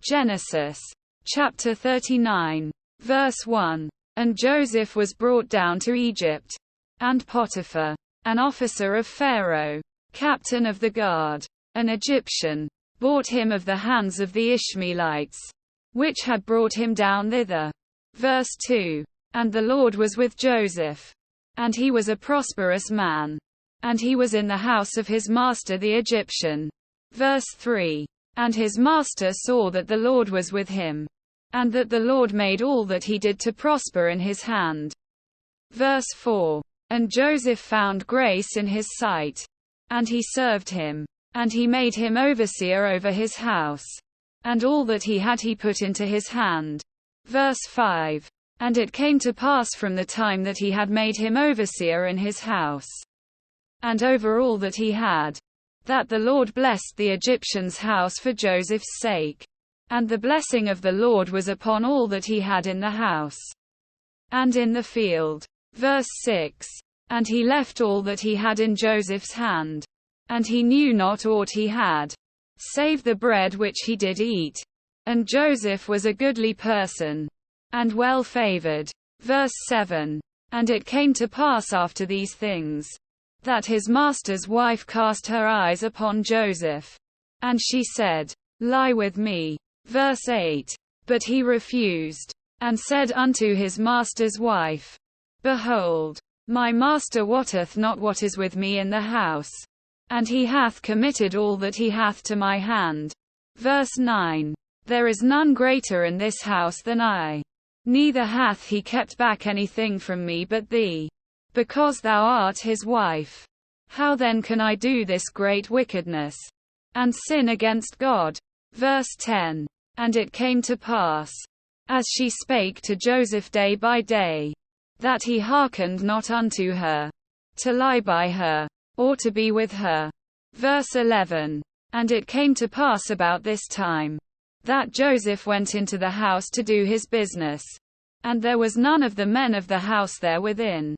Genesis chapter 39, verse 1. And Joseph was brought down to Egypt. And Potiphar, an officer of Pharaoh, captain of the guard, an Egyptian, bought him of the hands of the Ishmaelites, which had brought him down thither. Verse 2. And the Lord was with Joseph. And he was a prosperous man. And he was in the house of his master the Egyptian. Verse 3. And his master saw that the Lord was with him, and that the Lord made all that he did to prosper in his hand. Verse 4. And Joseph found grace in his sight. And he served him. And he made him overseer over his house. And all that he had he put into his hand. Verse 5. And it came to pass from the time that he had made him overseer in his house, and over all that he had, that the Lord blessed the Egyptian's house for Joseph's sake. And the blessing of the Lord was upon all that he had in the house and in the field. Verse 6. And he left all that he had in Joseph's hand. And he knew not aught he had, save the bread which he did eat. And Joseph was a goodly person, and well favored. Verse 7. And it came to pass after these things, that his master's wife cast her eyes upon Joseph. And she said, Lie with me. Verse 8. But he refused, and said unto his master's wife, Behold, my master wotteth not what is with me in the house, and he hath committed all that he hath to my hand. Verse 9. There is none greater in this house than I. Neither hath he kept back anything from me but thee, because thou art his wife. How then can I do this great wickedness, and sin against God? Verse 10. And it came to pass, as she spake to Joseph day by day, that he hearkened not unto her, to lie by her, or to be with her. Verse 11. And it came to pass about this time, that Joseph went into the house to do his business, and there was none of the men of the house there within.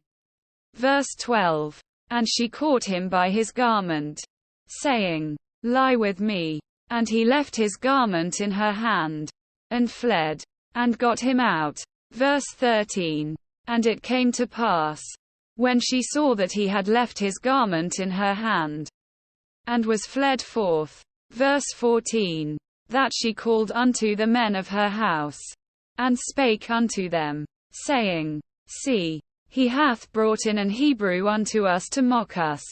Verse 12. And she caught him by his garment, saying, Lie with me. And he left his garment in her hand, and fled, and got him out. Verse 13. And it came to pass, when she saw that he had left his garment in her hand, and was fled forth. Verse 14. That she called unto the men of her house, and spake unto them, saying, See, he hath brought in an Hebrew unto us to mock us.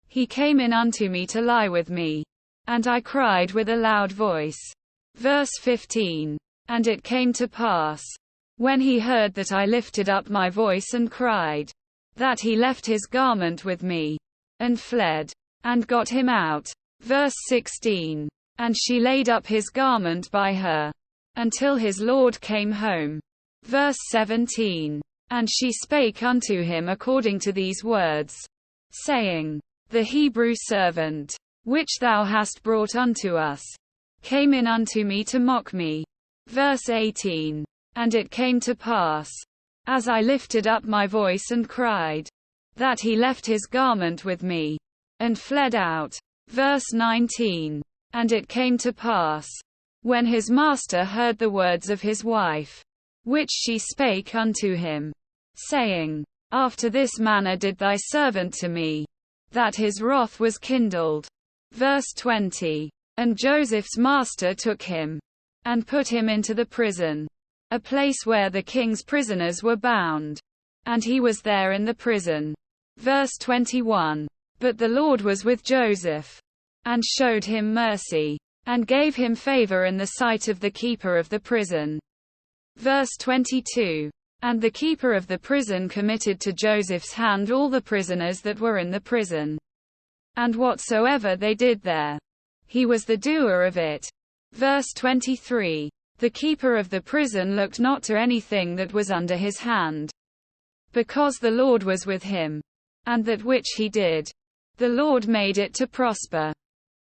He came in unto me to lie with me, and I cried with a loud voice. Verse 15. And it came to pass, when he heard that I lifted up my voice and cried, that he left his garment with me, and fled, and got him out. Verse 16. And she laid up his garment by her, until his Lord came home. Verse 17. And she spake unto him according to these words, saying, The Hebrew servant, which thou hast brought unto us, came in unto me to mock me. Verse 18. And it came to pass, as I lifted up my voice and cried, that he left his garment with me, and fled out. Verse 19. And it came to pass, when his master heard the words of his wife, which she spake unto him, saying, After this manner did thy servant to me, that his wrath was kindled. Verse 20. And Joseph's master took him, and put him into the prison, a place where the king's prisoners were bound. And he was there in the prison. Verse 21. But the Lord was with Joseph, and showed him mercy, and gave him favor in the sight of the keeper of the prison. Verse 22. And the keeper of the prison committed to Joseph's hand all the prisoners that were in the prison. And whatsoever they did there, he was the doer of it. Verse 23. The keeper of the prison looked not to anything that was under his hand, because the Lord was with him, and that which he did, the Lord made it to prosper.